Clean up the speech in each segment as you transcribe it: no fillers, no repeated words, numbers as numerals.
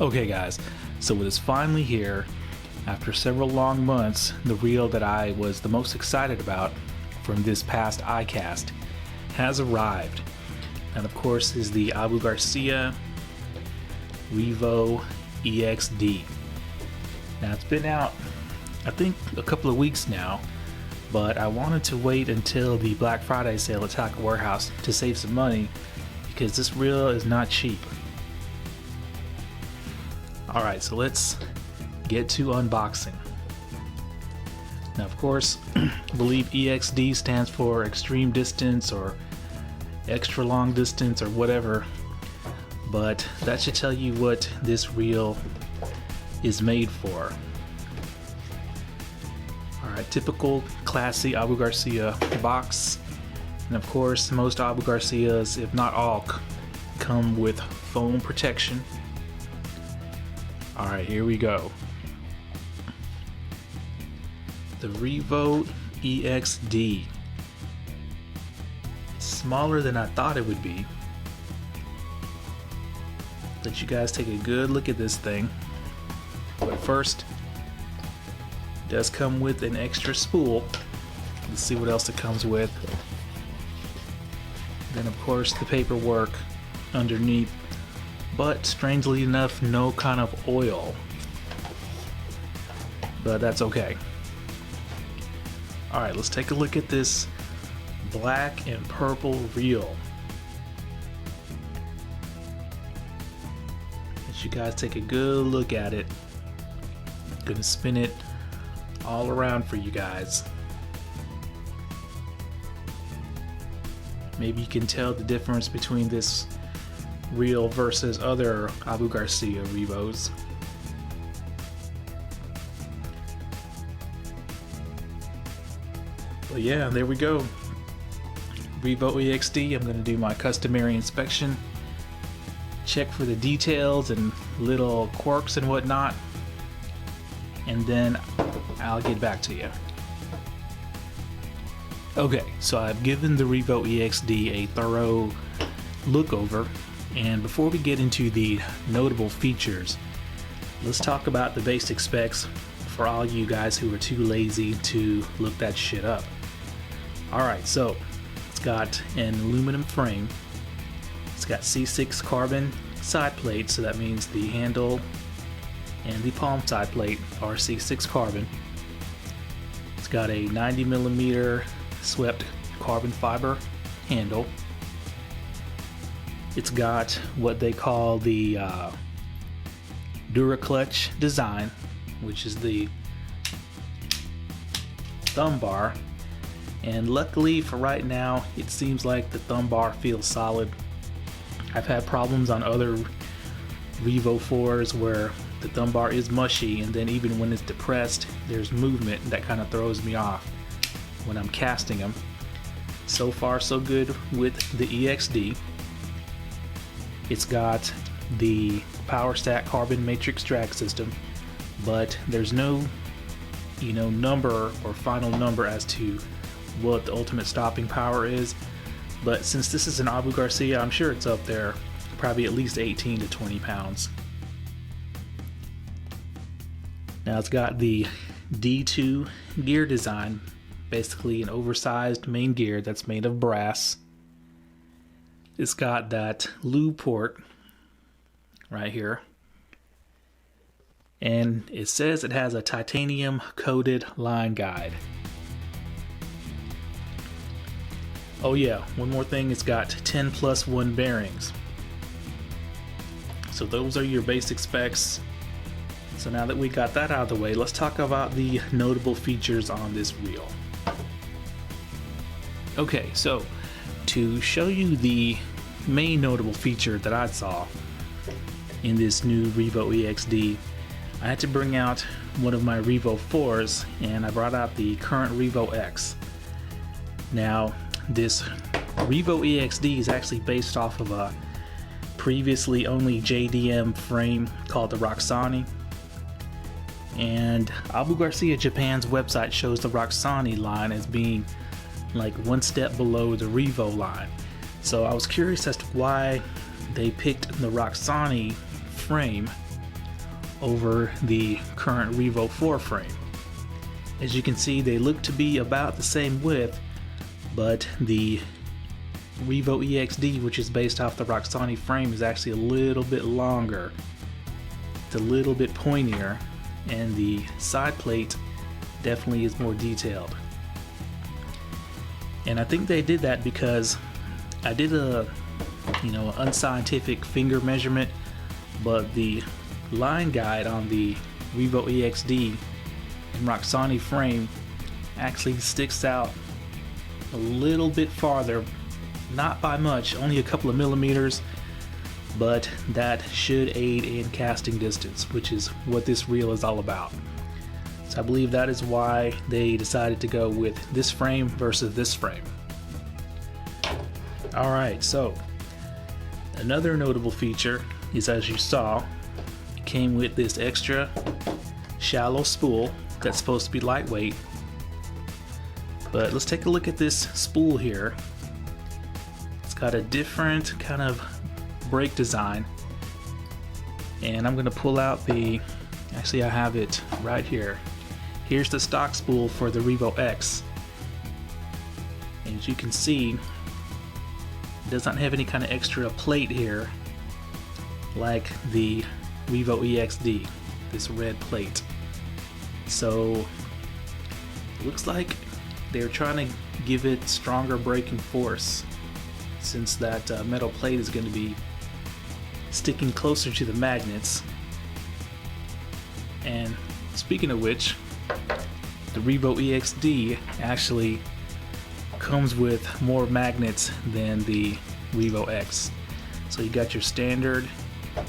Okay guys, so it is finally here. After several long months, the reel that I was the most excited about from this past iCast has arrived. And of course is the Abu Garcia Revo EXD. Now it's been out, I think, a couple of weeks now, but I wanted to wait until the Black Friday sale at Tackle Warehouse to save some money because this reel is not cheap. Alright, so let's get to unboxing. Now of course, I believe EXD stands for extreme distance or extra long distance or whatever, but that should tell you what this reel is made for. Alright, typical classy Abu Garcia box, and of course most Abu Garcias, if not all, come with foam protection. Alright, here we go. The Revo EXD. It's smaller than I thought it would be. Let you guys take a good look at this thing. But first, it does come with an extra spool. Let's see what else it comes with. Then of course the paperwork underneath, but strangely enough no kind of oil, but that's okay. Alright, let's take a look at this black and purple reel. Let you guys take a good look at it. I'm gonna spin it all around for you guys. Maybe you can tell the difference between this reel versus other Abu Garcia Revos. But yeah, there we go. Revo EXD. I'm going to do my customary inspection, check for the details and little quirks and whatnot, and then I'll get back to you. Okay, so I've given the Revo EXD a thorough look over, and before we get into the notable features, let's talk about the basic specs for all you guys who are too lazy to look that shit up. Alright, so it's got an aluminum frame, it's got C6 carbon side plates, so that means the handle and the palm side plate are C6 carbon. It's got a 90mm swept carbon fiber handle. It's got what they call the DuraClutch design, which is the thumb bar, and luckily for right now it seems like the thumb bar feels solid. I've had problems on other Revo 4s where the thumb bar is mushy, and then even when it's depressed there's movement that kind of throws me off when I'm casting them. So far so good with the EXD. It's got the power stack carbon matrix drag system, but there's no number or final number as to what the ultimate stopping power is, but since this is an Abu Garcia, I'm sure it's up there, probably at least 18 to 20 pounds. Now it's got the D2 gear design, basically an oversized main gear that's made of brass. It's got that lube port right here, and it says it has a titanium coated line guide. Oh yeah, one more thing, it's got 10+1 bearings. So those are your basic specs. So now that we got that out of the way, let's talk about the notable features on this reel. Okay, so to show you the main notable feature that I saw in this new Revo EXD, I had to bring out one of my Revo 4s, and I brought out the current Revo X. Now this Revo EXD is actually based off of a previously only JDM frame called the Roxani, and Abu Garcia Japan's website shows the Roxani line as being like one step below the Revo line. So I was curious as to why they picked the Roxani frame over the current Revo 4 frame. As you can see, they look to be about the same width, but the Revo EXD, which is based off the Roxani frame, is actually a little bit longer. It's a little bit pointier, and the side plate definitely is more detailed. And I think they did that because I did a unscientific finger measurement, but the line guide on the Revo EXD and Roxani frame actually sticks out a little bit farther, not by much, only a couple of millimeters, but that should aid in casting distance, which is what this reel is all about. So I believe that is why they decided to go with this frame versus this frame. Alright, so another notable feature is, as you saw, it came with this extra shallow spool that's supposed to be lightweight. But let's take a look at this spool here. It's got a different kind of brake design, and I'm going to pull out actually I have it right here. Here's the stock spool for the Revo X. And as you can see, it does not have any kind of extra plate here like the Revo EXD, this red plate. So it looks like they're trying to give it stronger braking force, since that metal plate is going to be sticking closer to the magnets. And speaking of which, the Revo EXD actually comes with more magnets than the Revo X. So you got your standard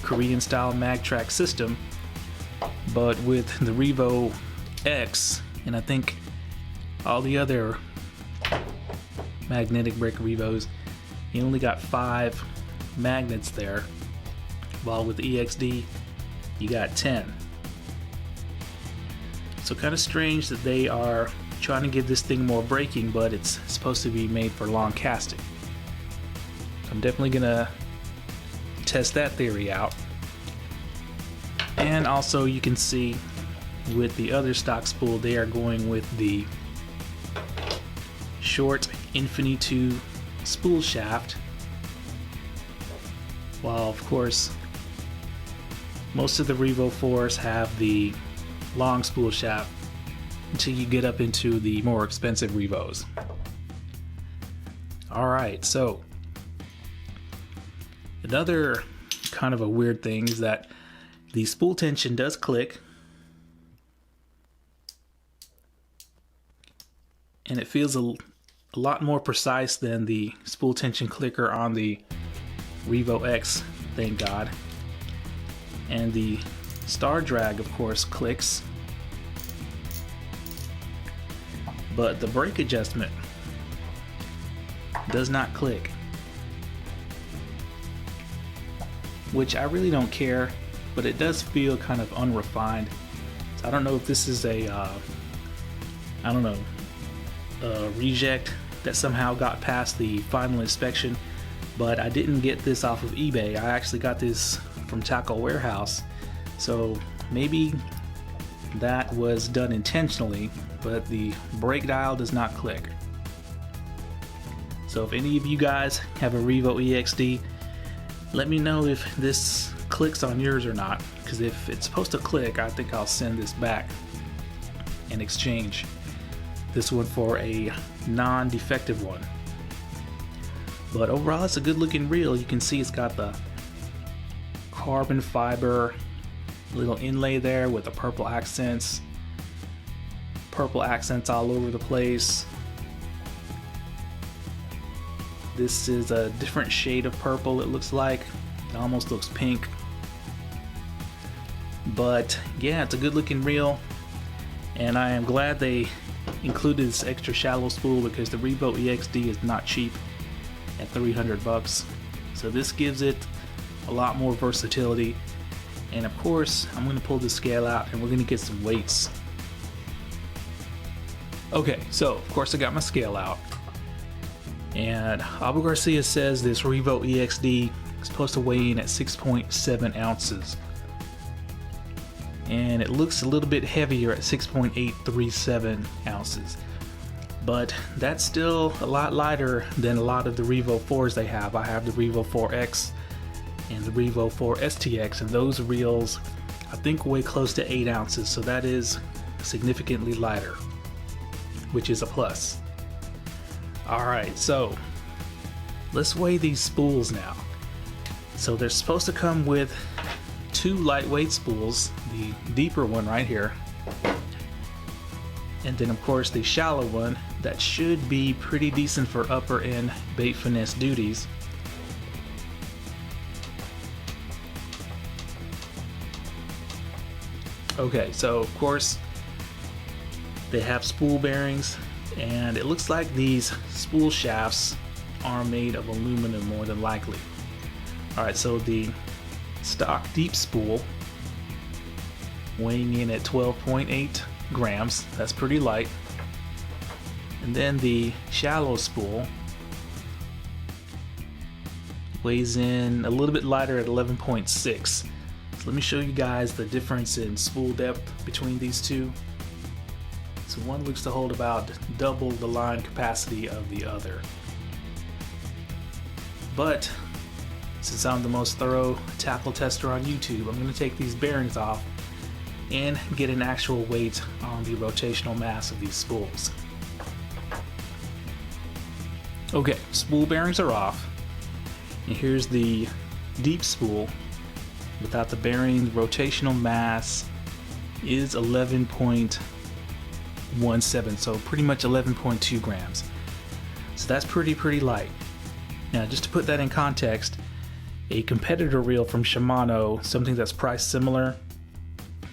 Korean style mag track system, but with the Revo X, and I think all the other magnetic brake Revos, you only got 5 magnets there, while with the EXD you got 10. So kind of strange that they are trying to give this thing more braking, but it's supposed to be made for long casting. I'm definitely gonna test that theory out. And also you can see with the other stock spool, they are going with the short Infinity 2 spool shaft, while of course most of the Revo 4s have the long spool shaft until you get up into the more expensive Revos. Alright, so another kind of a weird thing is that the spool tension does click, and it feels a lot more precise than the spool tension clicker on the Revo X, thank God. And the star drag, of course, clicks, but the brake adjustment does not click, which I really don't care, but it does feel kind of unrefined. So I don't know if this is a reject that somehow got past the final inspection, but I didn't get this off of eBay. I actually got this from Tackle Warehouse, so maybe that was done intentionally, but the brake dial does not click. So if any of you guys have a Revo EXD, let me know if this clicks on yours or not, because if it's supposed to click, I think I'll send this back and exchange this one for a non-defective one. But overall, it's a good looking reel. You can see it's got the carbon fiber little inlay there with the purple accents all over the place. This is a different shade of purple, it looks like. It almost looks pink. But yeah, it's a good looking reel, and I am glad they included this extra shallow spool, because the Revo EXD is not cheap at $300. So this gives it a lot more versatility. And of course, I'm going to pull this scale out and we're going to get some weights. Okay, so of course I got my scale out, and Abu Garcias says this Revo EXD is supposed to weigh in at 6.7 ounces. and it looks a little bit heavier at 6.837 ounces. But that's still a lot lighter than a lot of the Revo 4s they have. I have the Revo 4X and the Revo 4 STX, and those reels I think weigh close to 8 ounces, so that is significantly lighter, which is a plus. Alright, so let's weigh these spools now. So they're supposed to come with 2 lightweight spools, the deeper one right here, and then of course the shallow one that should be pretty decent for upper end bait finesse duties. Okay, so of course they have spool bearings, and it looks like these spool shafts are made of aluminum more than likely. Alright, so the stock deep spool weighing in at 12.8 grams, that's pretty light. And then the shallow spool weighs in a little bit lighter at 11.6. So let me show you guys the difference in spool depth between these two. So one looks to hold about double the line capacity of the other. But since I'm the most thorough tackle tester on YouTube, I'm going to take these bearings off and get an actual weight on the rotational mass of these spools. Okay, spool bearings are off, and here's the deep spool. Without the bearing, the rotational mass is 11.17, so pretty much 11.2 grams. So that's pretty light. Now, just to put that in context, a competitor reel from Shimano, something that's priced similar,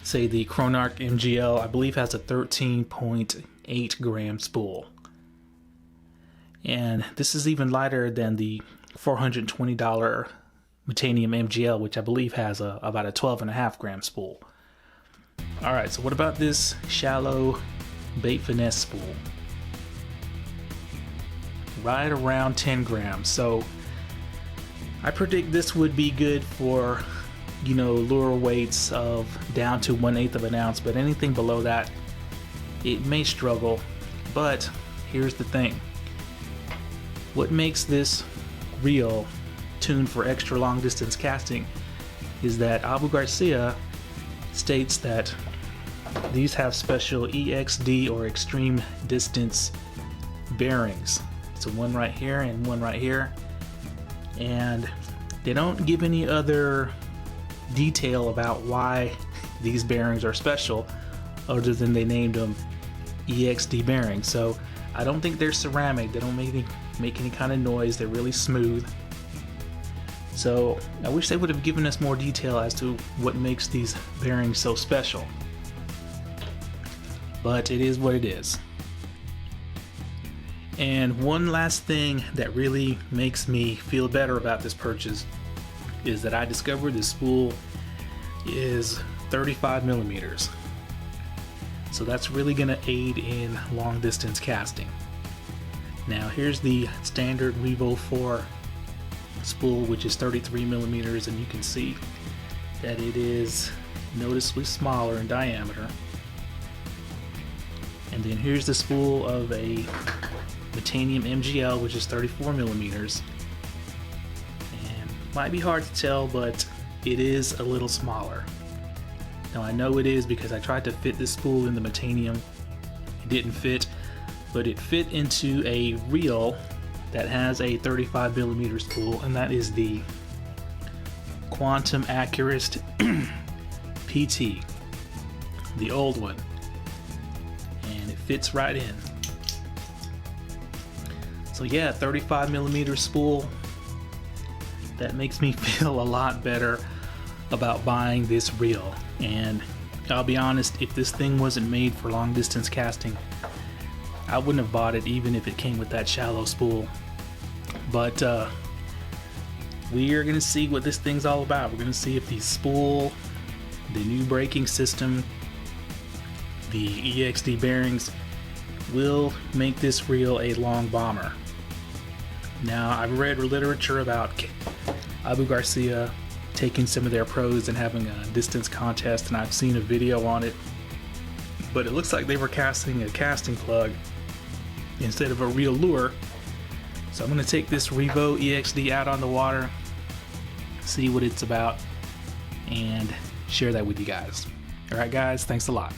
say the CHRONARCH MGL, I believe has a 13.8 gram spool. And this is even lighter than the $420 METANIUM MGL, which I believe has about a 12.5 gram spool. Alright, so what about this shallow bait finesse spool? Right around 10 grams. So I predict this would be good for, you know, lure weights of down to 1/8 of an ounce, but anything below that, it may struggle. But here's the thing. What makes this reel tuned for extra long distance casting is that Abu Garcia states that these have special EXD or extreme distance bearings. So one right here and one right here, and they don't give any other detail about why these bearings are special other than they named them EXD bearings. So I don't think they're ceramic, they don't make any kind of noise, they're really smooth. So I wish they would have given us more detail as to what makes these bearings so special, but it is what it is. And one last thing that really makes me feel better about this purchase is that I discovered this spool is 35 millimeters. So that's really going to aid in long distance casting. Now here's the standard Revo 4 spool, which is 33 millimeters, and you can see that it is noticeably smaller in diameter. And then here's the spool of a METANIUM MGL, which is 34 millimeters. And might be hard to tell, but it is a little smaller. Now I know it is because I tried to fit this spool in the METANIUM. It didn't fit, but it fit into a reel that has a 35 millimeter spool, and that is the Quantum Accurist PT, the old one, and it fits right in. So yeah, 35 millimeter spool. That makes me feel a lot better about buying this reel. And I'll be honest, if this thing wasn't made for long distance casting, I wouldn't have bought it even if it came with that shallow spool. But we are gonna see what this thing's all about. We're gonna see if the spool, the new braking system, the EXD bearings will make this reel a long bomber. Now, I've read literature about Abu Garcia taking some of their pros and having a distance contest, and I've seen a video on it. But it looks like they were casting a casting plug instead of a real lure. So I'm going to take this Revo EXD out on the water, see what it's about, and share that with you guys. Alright guys, thanks a lot.